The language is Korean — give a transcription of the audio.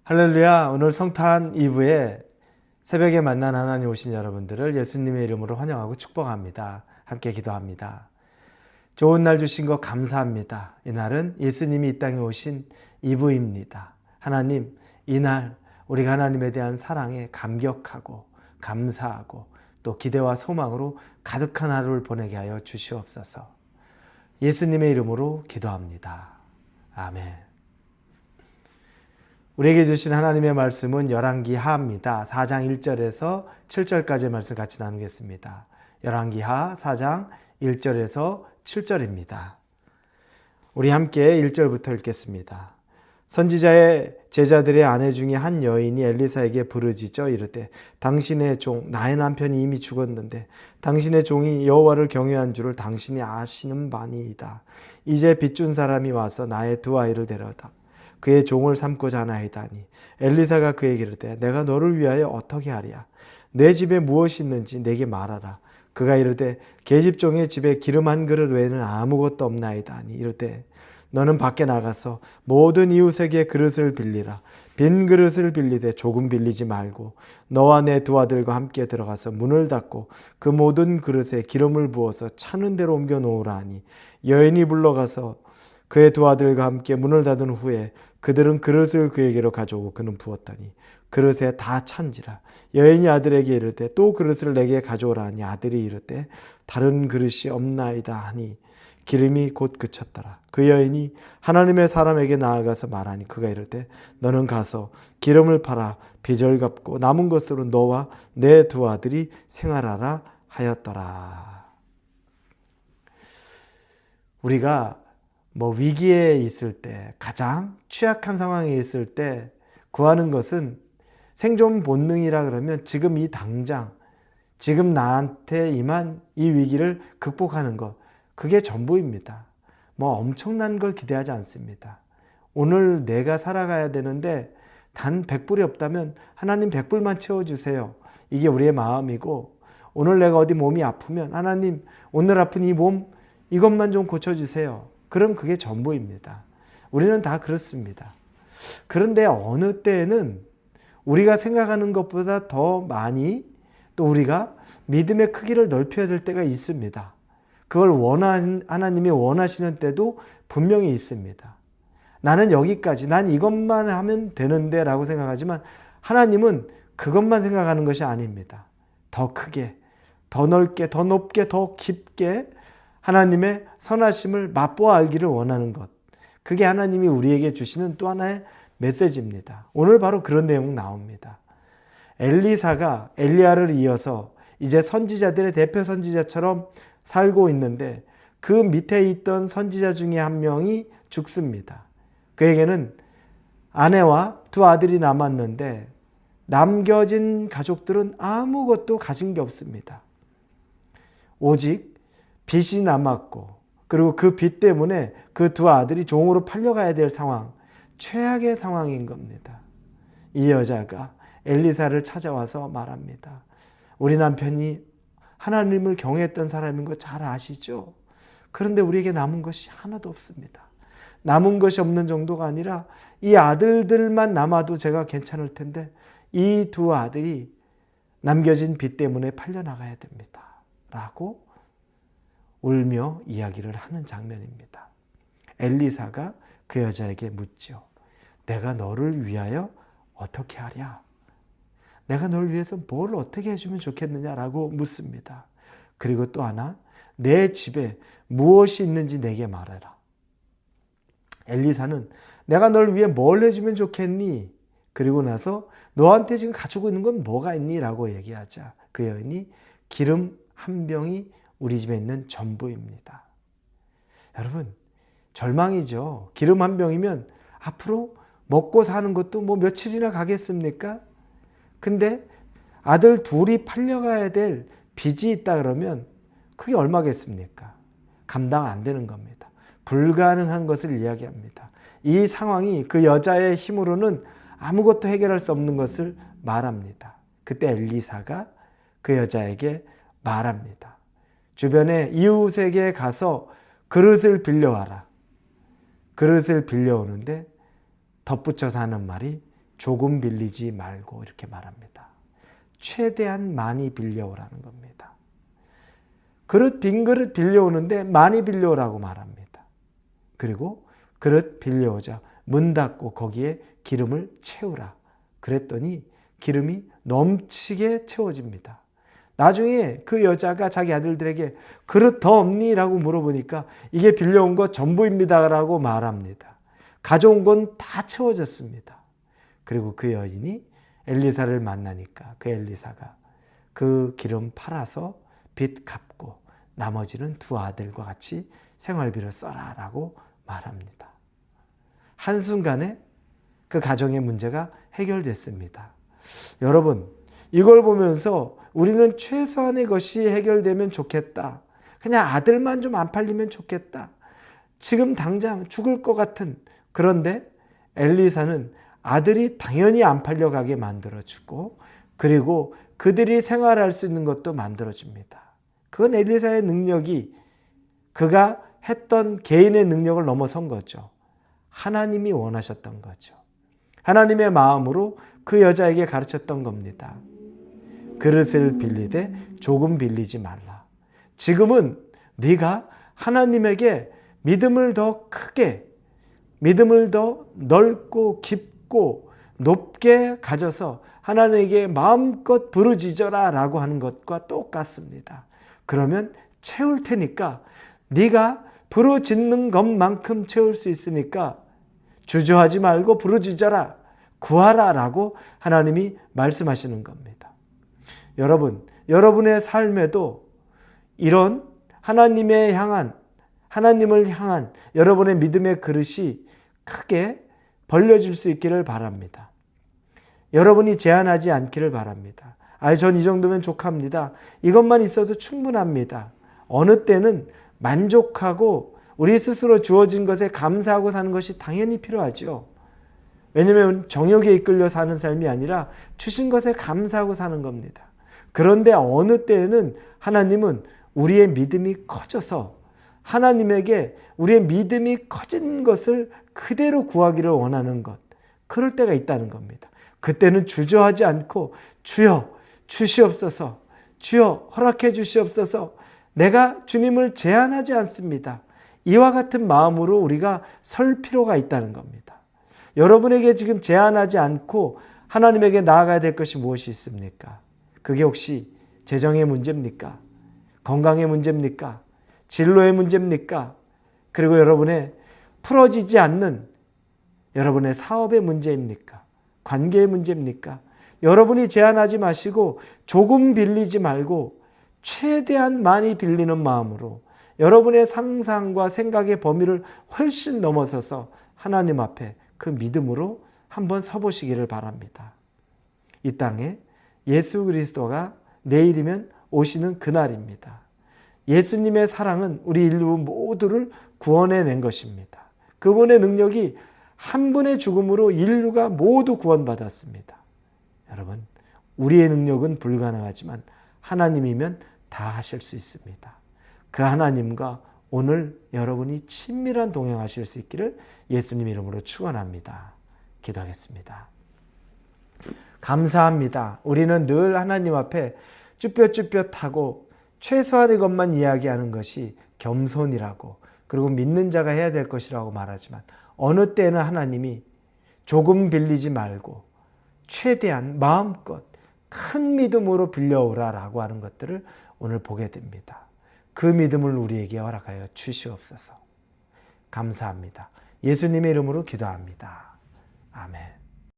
할렐루야. 오늘 성탄 이브에 새벽에 만난 하나님 오신 여러분들을 예수님의 이름으로 환영하고 축복합니다. 함께 기도합니다. 좋은 날 주신 것 감사합니다. 이날은 예수님이 이 땅에 오신 이브입니다. 하나님, 이날 우리가 하나님에 대한 사랑에 감격하고 감사하고 또 기대와 소망으로 가득한 하루를 보내게 하여 주시옵소서. 예수님의 이름으로 기도합니다. 아멘. 우리에게 주신 하나님의 말씀은 열왕기하입니다. 4장 1절에서 7절까지의 말씀 같이 나누겠습니다. 열왕기하 4장 1절에서 7절입니다. 우리 함께 1절부터 읽겠습니다. 선지자의 제자들의 아내 중에 한 여인이 엘리사에게 부르짖어 이르되 당신의 종 나의 남편이 이미 죽었는데 당신의 종이 여호와를 경외한 줄을 당신이 아시는 바니이다. 이제 빚준 사람이 와서 나의 두 아이를 데려다 그의 종을 삼고자 하나이다니 엘리사가 그에게 이르되 내가 너를 위하여 어떻게 하랴. 내 집에 무엇이 있는지 내게 말하라. 그가 이르되 계집종의 집에 기름 한 그릇 외에는 아무것도 없나이다 하니 이르되 너는 밖에 나가서 모든 이웃에게 그릇을 빌리라. 빈 그릇을 빌리되 조금 빌리지 말고 너와 내 두 아들과 함께 들어가서 문을 닫고 그 모든 그릇에 기름을 부어서 차는 대로 옮겨 놓으라 하니 여인이 물러가서 그의 두 아들과 함께 문을 닫은 후에 그들은 그릇을 그에게로 가져오고 그는 부었더니 그릇에 다 찬지라. 여인이 아들에게 이르되 또 그릇을 내게 가져오라 하니 아들이 이르되 다른 그릇이 없나이다 하니 기름이 곧 그쳤더라. 그 여인이 하나님의 사람에게 나아가서 말하니 그가 이르되 너는 가서 기름을 팔아 빚을 갚고 남은 것으로 너와 내 두 아들이 생활하라 하였더라. 우리가 위기에 있을 때, 가장 취약한 상황에 있을 때 구하는 것은 생존 본능이라 그러면 지금 이 당장, 지금 나한테 임한 이 위기를 극복하는 것, 그게 전부입니다. 엄청난 걸 기대하지 않습니다. 오늘 내가 살아가야 되는데 단 100불이 없다면 하나님 100불만 채워주세요. 이게 우리의 마음이고, 오늘 내가 어디 몸이 아프면 하나님 오늘 아픈 이 몸 이것만 좀 고쳐주세요. 그럼 그게 전부입니다. 우리는 다 그렇습니다. 그런데 어느 때에는 우리가 생각하는 것보다 더 많이 또 우리가 믿음의 크기를 넓혀야 될 때가 있습니다. 그걸 하나님이 원하시는 때도 분명히 있습니다. 나는 여기까지, 난 이것만 하면 되는데 라고 생각하지만 하나님은 그것만 생각하는 것이 아닙니다. 더 크게, 더 넓게, 더 높게, 더 깊게 하나님의 선하심을 맛보아 알기를 원하는 것. 그게 하나님이 우리에게 주시는 또 하나의 메시지입니다. 오늘 바로 그런 내용 나옵니다. 엘리사가 엘리야를 이어서 이제 선지자들의 대표 선지자처럼 살고 있는데 그 밑에 있던 선지자 중에 한 명이 죽습니다. 그에게는 아내와 두 아들이 남았는데 남겨진 가족들은 아무것도 가진 게 없습니다. 오직 빚이 남았고 그리고 그 빚 때문에 그 두 아들이 종으로 팔려가야 될 상황, 최악의 상황인 겁니다. 이 여자가 엘리사를 찾아와서 말합니다. 우리 남편이 하나님을 경외했던 사람인 거 잘 아시죠? 그런데 우리에게 남은 것이 하나도 없습니다. 남은 것이 없는 정도가 아니라 이 아들들만 남아도 제가 괜찮을 텐데 이 두 아들이 남겨진 빚 때문에 팔려나가야 됩니다. 라고 울며 이야기를 하는 장면입니다. 엘리사가 그 여자에게 묻죠. 내가 너를 위하여 어떻게 하랴? 내가 너를 위해서 뭘 어떻게 해주면 좋겠느냐라고 묻습니다. 그리고 또 하나, 내 집에 무엇이 있는지 내게 말해라. 엘리사는 내가 너를 위해 뭘 해주면 좋겠니? 그리고 나서 너한테 지금 가지고 있는 건 뭐가 있니? 라고 얘기하자 그 여인이 기름 한 병이 우리 집에 있는 전부입니다. 여러분, 절망이죠. 기름 한 병이면 앞으로 먹고 사는 것도 며칠이나 가겠습니까? 근데 아들 둘이 팔려가야 될 빚이 있다 그러면 그게 얼마겠습니까? 감당 안 되는 겁니다. 불가능한 것을 이야기합니다. 이 상황이 그 여자의 힘으로는 아무것도 해결할 수 없는 것을 말합니다. 그때 엘리사가 그 여자에게 말합니다. 주변에 이웃에게 가서 그릇을 빌려와라. 그릇을 빌려오는데 덧붙여서 하는 말이 조금 빌리지 말고 이렇게 말합니다. 최대한 많이 빌려오라는 겁니다. 빈 그릇 빌려오는데 많이 빌려오라고 말합니다. 그리고 그릇 빌려오자 문 닫고 거기에 기름을 채우라. 그랬더니 기름이 넘치게 채워집니다. 나중에 그 여자가 자기 아들들에게 그릇 더 없니? 라고 물어보니까 이게 빌려온 거 전부입니다 라고 말합니다. 가져온 건 다 채워졌습니다. 그리고 그 여인이 엘리사를 만나니까 그 엘리사가 그 기름 팔아서 빚 갚고 나머지는 두 아들과 같이 생활비를 써라 라고 말합니다. 한순간에 그 가정의 문제가 해결됐습니다. 여러분, 이걸 보면서 우리는 최소한의 것이 해결되면 좋겠다. 그냥 아들만 좀 안 팔리면 좋겠다. 지금 당장 죽을 것 같은, 그런데 엘리사는 아들이 당연히 안 팔려가게 만들어주고 그리고 그들이 생활할 수 있는 것도 만들어줍니다. 그건 엘리사의 능력이 그가 했던 개인의 능력을 넘어선 거죠. 하나님이 원하셨던 거죠. 하나님의 마음으로 그 여자에게 가르쳤던 겁니다. 그릇을 빌리되 조금 빌리지 말라. 지금은 네가 하나님에게 믿음을 더 크게, 믿음을 더 넓고 깊고 높게 가져서 하나님에게 마음껏 부르짖어라 라고 하는 것과 똑같습니다. 그러면 채울 테니까 네가 부르짖는 것만큼 채울 수 있으니까 주저하지 말고 부르짖어라, 구하라 라고 하나님이 말씀하시는 겁니다. 여러분, 여러분의 삶에도 이런 하나님을 향한 여러분의 믿음의 그릇이 크게 벌려질 수 있기를 바랍니다. 여러분이 제한하지 않기를 바랍니다. 전 이 정도면 족합니다. 이것만 있어도 충분합니다. 어느 때는 만족하고 우리 스스로 주어진 것에 감사하고 사는 것이 당연히 필요하죠. 왜냐하면 정욕에 이끌려 사는 삶이 아니라 주신 것에 감사하고 사는 겁니다. 그런데 어느 때에는 하나님은 우리의 믿음이 커져서 하나님에게 우리의 믿음이 커진 것을 그대로 구하기를 원하는 것, 그럴 때가 있다는 겁니다. 그때는 주저하지 않고 주여 주시옵소서, 주여 허락해 주시옵소서, 내가 주님을 제한하지 않습니다. 이와 같은 마음으로 우리가 설 필요가 있다는 겁니다. 여러분에게 지금 제한하지 않고 하나님에게 나아가야 될 것이 무엇이 있습니까? 그게 혹시 재정의 문제입니까? 건강의 문제입니까? 진로의 문제입니까? 그리고 여러분의 풀어지지 않는 여러분의 사업의 문제입니까? 관계의 문제입니까? 여러분이 제한하지 마시고 조금 빌리지 말고 최대한 많이 빌리는 마음으로 여러분의 상상과 생각의 범위를 훨씬 넘어서서 하나님 앞에 그 믿음으로 한번 서보시기를 바랍니다. 이 땅에 예수 그리스도가 내일이면 오시는 그날입니다. 예수님의 사랑은 우리 인류 모두를 구원해낸 것입니다. 그분의 능력이 한 분의 죽음으로 인류가 모두 구원받았습니다. 여러분, 우리의 능력은 불가능하지만 하나님이면 다 하실 수 있습니다. 그 하나님과 오늘 여러분이 친밀한 동행하실 수 있기를 예수님 이름으로 축원합니다. 기도하겠습니다. 감사합니다. 우리는 늘 하나님 앞에 쭈뼛쭈뼛하고 최소한의 것만 이야기하는 것이 겸손이라고, 그리고 믿는 자가 해야 될 것이라고 말하지만 어느 때는 하나님이 조금 빌리지 말고 최대한 마음껏 큰 믿음으로 빌려오라라고 하는 것들을 오늘 보게 됩니다. 그 믿음을 우리에게 허락하여 주시옵소서. 감사합니다. 예수님의 이름으로 기도합니다. 아멘.